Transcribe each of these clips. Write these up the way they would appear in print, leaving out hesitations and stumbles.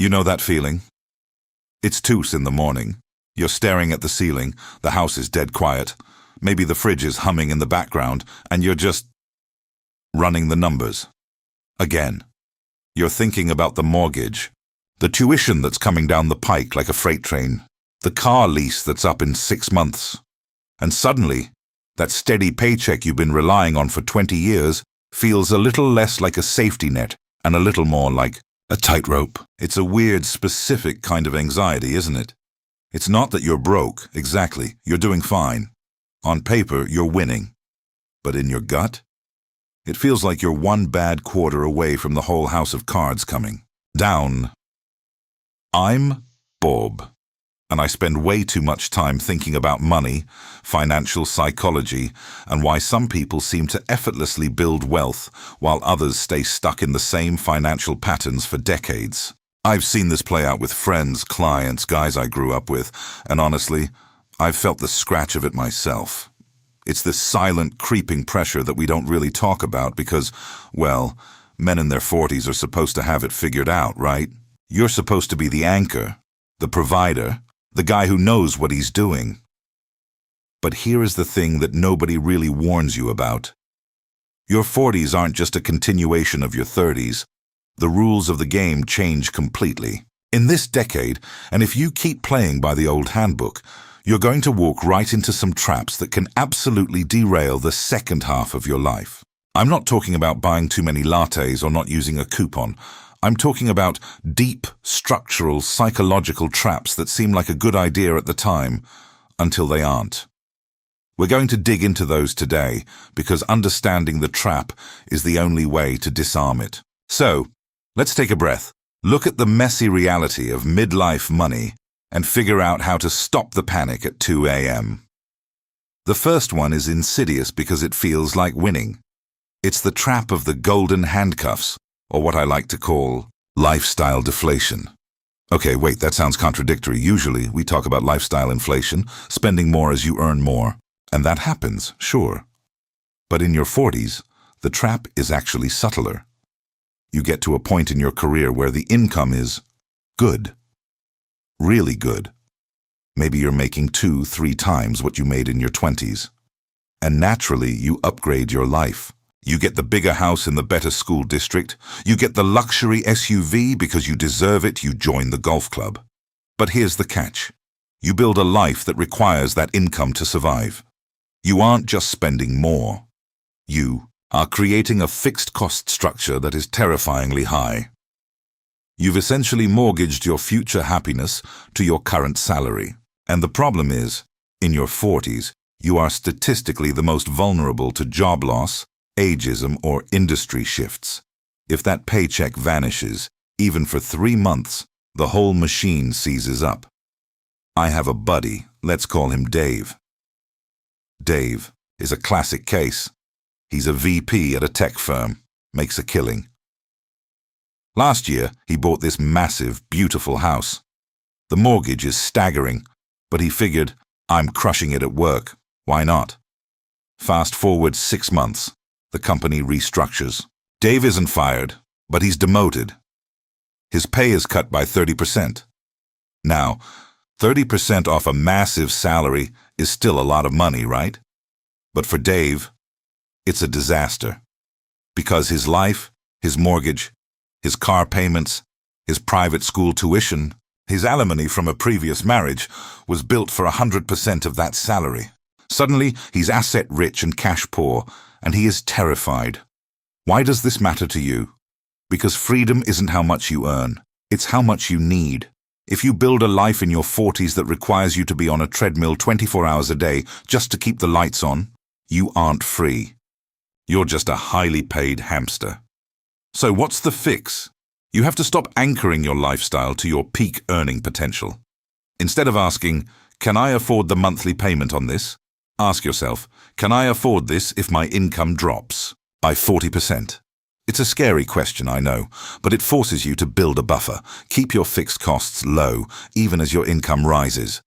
You know that feeling? It's 2 in the morning. You're staring at the ceiling, the house is dead quiet, maybe the fridge is humming in the background, and you're just running the numbers. Again. You're thinking about the mortgage, the tuition that's coming down the pike like a freight train, the car lease that's up in 6 months. And suddenly, that steady paycheck you've been relying on for 20 years feels a little less like a safety net and a little more like a tightrope. It's a weird, specific kind of anxiety, isn't it? It's not that you're broke, exactly. You're doing fine. On paper, you're winning. But in your gut, it feels like you're one bad quarter away from the whole house of cards coming down. I'm Bob, and I spend way too much time thinking about money, financial psychology, and why some people seem to effortlessly build wealth while others stay stuck in the same financial patterns for decades. I've seen this play out with friends, clients, guys I grew up with, and honestly, I've felt the scratch of it myself. It's this silent, creeping pressure that we don't really talk about because, well, men in their 40s are supposed to have it figured out, right? You're supposed to be the anchor, the provider, the guy who knows what he's doing. But here is the thing that nobody really warns you about. Your 40s aren't just a continuation of your 30s. The rules of the game change completely. In this decade, and if you keep playing by the old handbook, you're going to walk right into some traps that can absolutely derail the second half of your life. I'm not talking about buying too many lattes or not using a coupon. I'm talking about deep, structural, psychological traps that seem like a good idea at the time, until they aren't. We're going to dig into those today, because understanding the trap is the only way to disarm it. So, let's take a breath, look at the messy reality of midlife money, and figure out how to stop the panic at 2 a.m. The first one is insidious because it feels like winning. It's the trap of the golden handcuffs, or what I like to call lifestyle deflation. Okay, wait, that sounds contradictory. Usually, we talk about lifestyle inflation, spending more as you earn more. And that happens, sure. But in your 40s, the trap is actually subtler. You get to a point in your career where the income is good. Really good. Maybe you're making 2-3 times what you made in your 20s. And naturally, you upgrade your life. You get the bigger house in the better school district. You get the luxury SUV because you deserve it. You join the golf club. But here's the catch. You build a life that requires that income to survive. You aren't just spending more. You are creating a fixed cost structure that is terrifyingly high. You've essentially mortgaged your future happiness to your current salary. And the problem is, in your 40s, you are statistically the most vulnerable to job loss, ageism, or industry shifts. If that paycheck vanishes, even for 3 months, the whole machine seizes up. I have a buddy, let's call him Dave. Dave is a classic case. He's a VP at a tech firm, makes a killing. Last year, he bought this massive, beautiful house. The mortgage is staggering, but he figured, I'm crushing it at work. Why not? Fast forward 6 months. The company restructures. Dave isn't fired, but he's demoted. His pay is cut by 30%. Now, 30% off a massive salary is still a lot of money, right? But for Dave, it's a disaster. Because his life, his mortgage, his car payments, his private school tuition, his alimony from a previous marriage was built for 100% of that salary. Suddenly, he's asset-rich and cash-poor, and he is terrified. Why does this matter to you? Because freedom isn't how much you earn. It's how much you need. If you build a life in your 40s that requires you to be on a treadmill 24 hours a day just to keep the lights on, you aren't free. You're just a highly paid hamster. So what's the fix? You have to stop anchoring your lifestyle to your peak earning potential. Instead of asking, can I afford the monthly payment on this? Ask yourself, can I afford this if my income drops by 40%? It's a scary question, I know, but it forces you to build a buffer. Keep your fixed costs low, even as your income rises.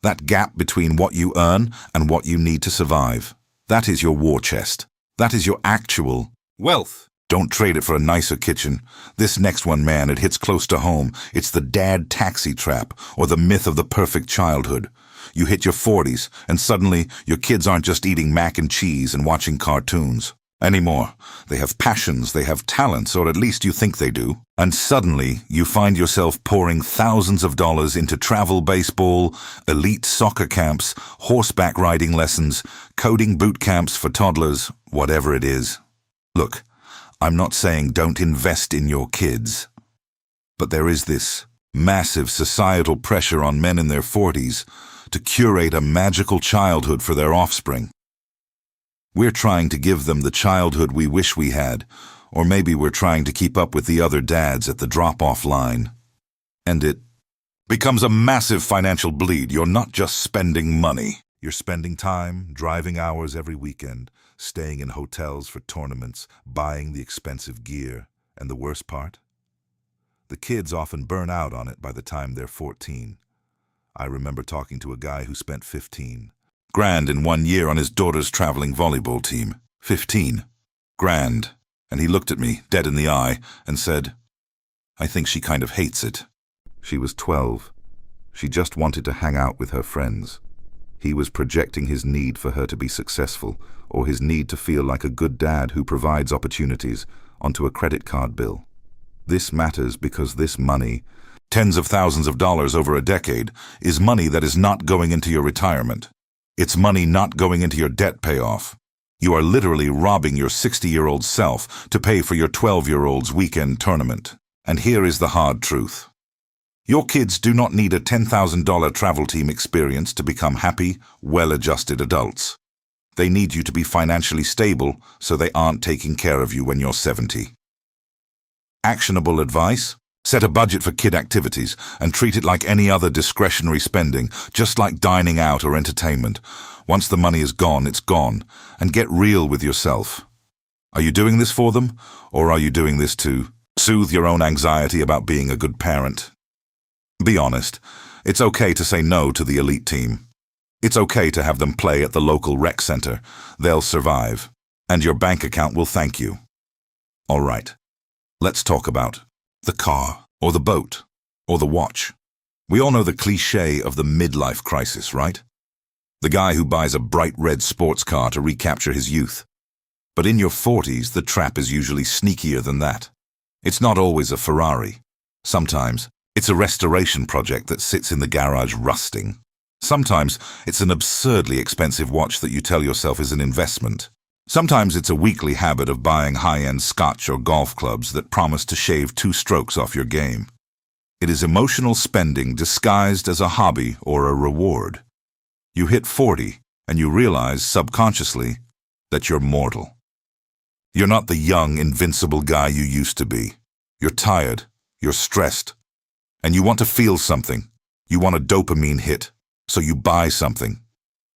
That gap between what you earn and what you need to survive. That is your war chest. That is your actual wealth. Don't trade it for a nicer kitchen. This next one, man, it hits close to home. It's the dad taxi trap, or the myth of the perfect childhood. You hit your 40s, and suddenly your kids aren't just eating mac and cheese and watching cartoons anymore. They have passions, they have talents, or at least you think they do. And suddenly you find yourself pouring thousands of dollars into travel baseball, elite soccer camps, horseback riding lessons, coding boot camps for toddlers, whatever it is. Look, I'm not saying don't invest in your kids, but there is this massive societal pressure on men in their 40s to curate a magical childhood for their offspring. We're trying to give them the childhood we wish we had, or maybe we're trying to keep up with the other dads at the drop-off line. And it becomes a massive financial bleed. You're not just spending money. You're spending time, driving hours every weekend, staying in hotels for tournaments, buying the expensive gear. And the worst part? The kids often burn out on it by the time they're 14. I remember talking to a guy who spent $15 grand in 1 year on his daughter's traveling volleyball team. $15 grand. And he looked at me, dead in the eye, and said, "I think she kind of hates it." She was 12. She just wanted to hang out with her friends. He was projecting his need for her to be successful, or his need to feel like a good dad who provides opportunities, onto a credit card bill. This matters because this money, tens of thousands of dollars over a decade, is money that is not going into your retirement. It's money not going into your debt payoff. You are literally robbing your 60-year-old self to pay for your 12-year-old's weekend tournament. And here is the hard truth. Your kids do not need a $10,000 travel team experience to become happy, well-adjusted adults. They need you to be financially stable so they aren't taking care of you when you're 70. Actionable advice? Set a budget for kid activities and treat it like any other discretionary spending, just like dining out or entertainment. Once the money is gone, it's gone. And get real with yourself. Are you doing this for them, or are you doing this to soothe your own anxiety about being a good parent? Be honest. It's okay to say no to the elite team. It's okay to have them play at the local rec center. They'll survive. And your bank account will thank you. All right. Let's talk about the car, or the boat, or the watch. We all know the cliché of the midlife crisis, right? The guy who buys a bright red sports car to recapture his youth. But in your 40s, the trap is usually sneakier than that. It's not always a Ferrari. Sometimes, it's a restoration project that sits in the garage rusting. Sometimes, it's an absurdly expensive watch that you tell yourself is an investment. Sometimes it's a weekly habit of buying high-end scotch or golf clubs that promise to shave 2 strokes off your game. It is emotional spending disguised as a hobby or a reward. You hit 40 and you realize subconsciously that you're mortal. You're not the young, invincible guy you used to be. You're tired, you're stressed, and you want to feel something. You want a dopamine hit, so you buy something.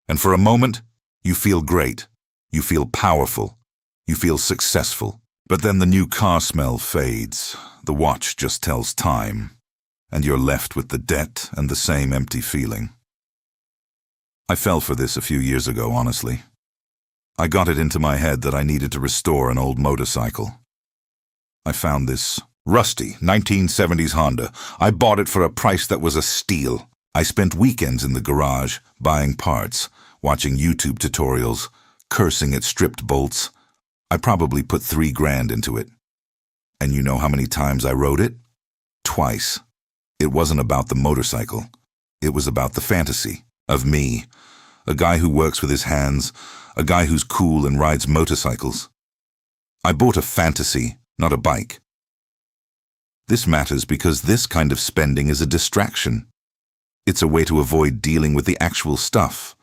And for a moment, you feel great. You feel powerful. You feel successful. But then the new car smell fades. The watch just tells time. And you're left with the debt and the same empty feeling. I fell for this a few years ago, honestly. I got it into my head that I needed to restore an old motorcycle. I found this rusty 1970s Honda. I bought it for a price that was a steal. I spent weekends in the garage, buying parts, watching YouTube tutorials, cursing at stripped bolts. I probably put $3 grand into it. And you know how many times I rode it? Twice. It wasn't about the motorcycle. It was about the fantasy of me, a guy who works with his hands, a guy who's cool and rides motorcycles. I bought a fantasy, not a bike. This matters because this kind of spending is a distraction. It's a way to avoid dealing with the actual stuff.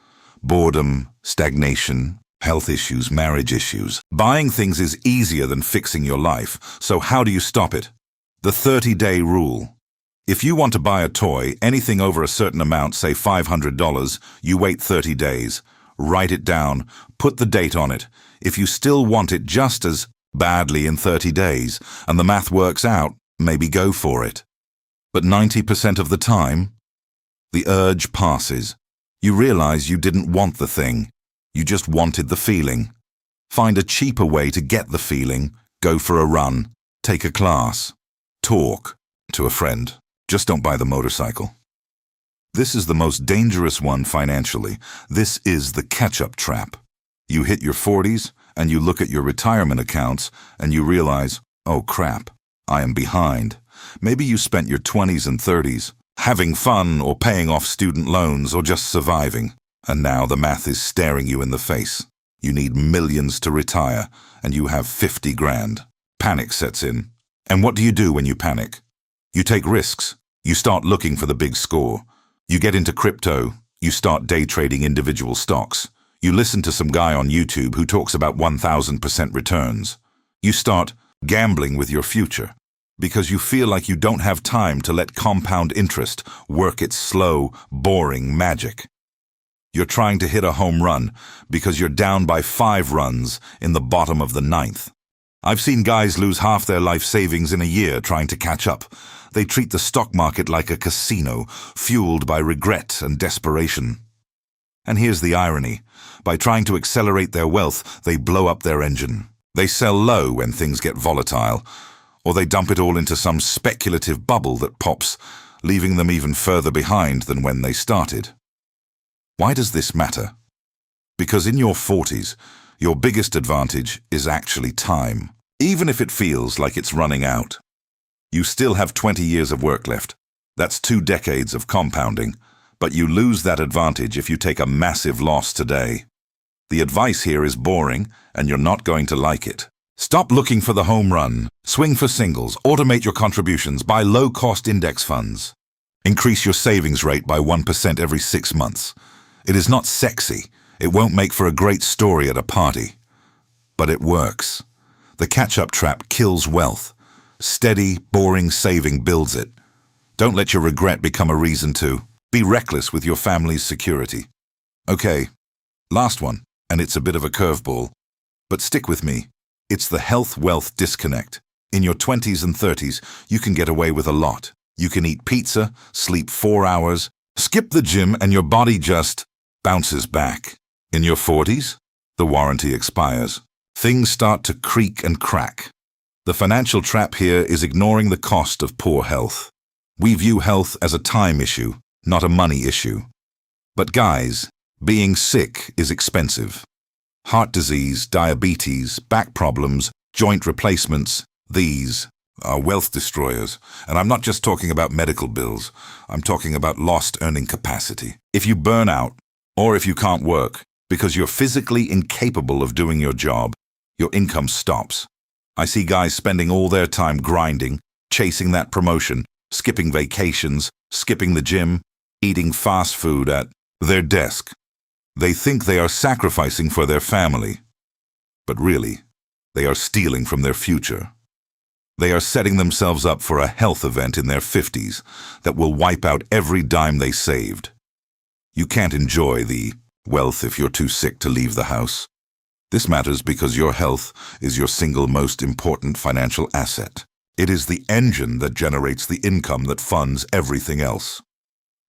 Boredom, stagnation, health issues, marriage issues. Buying things is easier than fixing your life, so how do you stop it? The 30-day rule. If you want to buy a toy, anything over a certain amount, say $500, you wait 30 days. Write it down, put the date on it. If you still want it just as badly in 30 days, and the math works out, maybe go for it. But 90% of the time, the urge passes. You realize you didn't want the thing. You just wanted the feeling. Find a cheaper way to get the feeling. Go for a run. Take a class. Talk to a friend. Just don't buy the motorcycle. This is the most dangerous one financially. This is the catch-up trap. You hit your 40s, and you look at your retirement accounts, and you realize, oh crap, I am behind. Maybe you spent your 20s and 30s having fun or paying off student loans or just surviving, and now the math is staring you in the face. You need millions to retire, and you have 50 grand. Panic sets in. And what do you do when you panic? You take risks. You start looking for the big score. You get into crypto. You start day trading individual stocks. You listen to some guy on YouTube who talks about 1,000% returns. You start gambling with your future because you feel like you don't have time to let compound interest work its slow, boring magic. You're trying to hit a home run because you're down by 5 runs in the bottom of the 9th. I've seen guys lose half their life savings in a year trying to catch up. They treat the stock market like a casino, fueled by regret and desperation. And here's the irony. By trying to accelerate their wealth, they blow up their engine. They sell low when things get volatile, or they dump it all into some speculative bubble that pops, leaving them even further behind than when they started. Why does this matter? Because in your 40s, your biggest advantage is actually time, even if it feels like it's running out. You still have 20 years of work left. That's 2 decades of compounding, but you lose that advantage if you take a massive loss today. The advice here is boring, and you're not going to like it. Stop looking for the home run. Swing for singles. Automate your contributions. Buy low-cost index funds. Increase your savings rate by 1% every 6 months. It is not sexy. It won't make for a great story at a party. But it works. The catch-up trap kills wealth. Steady, boring saving builds it. Don't let your regret become a reason to be reckless with your family's security. Okay, last one, and it's a bit of a curveball. But stick with me. It's the health-wealth disconnect. In your 20s and 30s, you can get away with a lot. You can eat pizza, sleep 4 hours, skip the gym, and your body just bounces back. In your 40s, the warranty expires. Things start to creak and crack. The financial trap here is ignoring the cost of poor health. We view health as a time issue, not a money issue. But guys, being sick is expensive. Heart disease, diabetes, back problems, joint replacements, these are wealth destroyers. And I'm not just talking about medical bills. I'm talking about lost earning capacity. If you burn out, or if you can't work because you're physically incapable of doing your job, your income stops. I see guys spending all their time grinding, chasing that promotion, skipping vacations, skipping the gym, eating fast food at their desk. They think they are sacrificing for their family, but really, they are stealing from their future. They are setting themselves up for a health event in their 50s that will wipe out every dime they saved. You can't enjoy the wealth if you're too sick to leave the house. This matters because your health is your single most important financial asset. It is the engine that generates the income that funds everything else.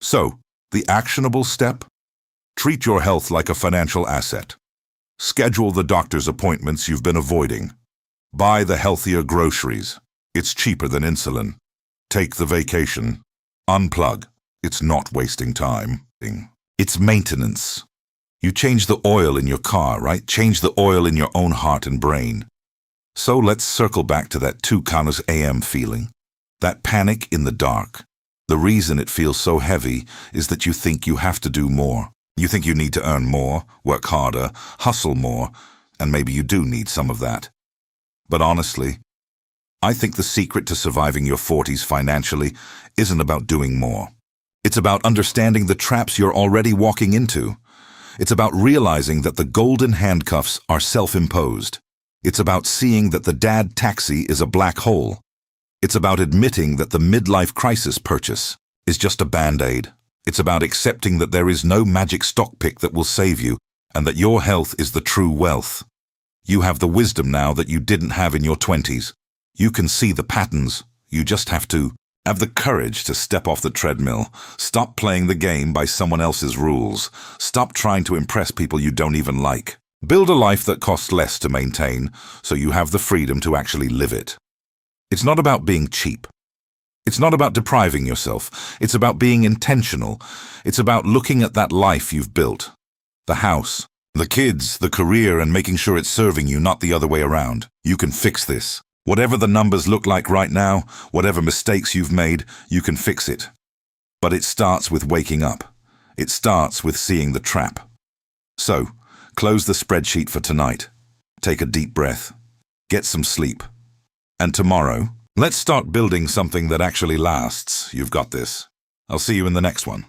So, the actionable step? Treat your health like a financial asset. Schedule the doctor's appointments you've been avoiding. Buy the healthier groceries. It's cheaper than insulin. Take the vacation. Unplug. It's not wasting time. It's maintenance. You change the oil in your car, right? Change the oil in your own heart and brain. So let's circle back to that 2 a.m. feeling. That panic in the dark. The reason it feels so heavy is that you think you have to do more. You think you need to earn more, work harder, hustle more, and maybe you do need some of that. But honestly, I think the secret to surviving your 40s financially isn't about doing more. It's about understanding the traps you're already walking into. It's about realizing that the golden handcuffs are self-imposed. It's about seeing that the dad taxi is a black hole. It's about admitting that the midlife crisis purchase is just a band-aid. It's about accepting that there is no magic stock pick that will save you and that your health is the true wealth. You have the wisdom now that you didn't have in your 20s. You can see the patterns. You just have to have the courage to step off the treadmill. Stop playing the game by someone else's rules. Stop trying to impress people you don't even like. Build a life that costs less to maintain, so you have the freedom to actually live it. It's not about being cheap. It's not about depriving yourself. It's about being intentional. It's about looking at that life you've built. The house, the kids, the career, and making sure it's serving you, not the other way around. You can fix this. Whatever the numbers look like right now, whatever mistakes you've made, you can fix it. But it starts with waking up. It starts with seeing the trap. So, close the spreadsheet for tonight. Take a deep breath. Get some sleep. And tomorrow, let's start building something that actually lasts. You've got this. I'll see you in the next one.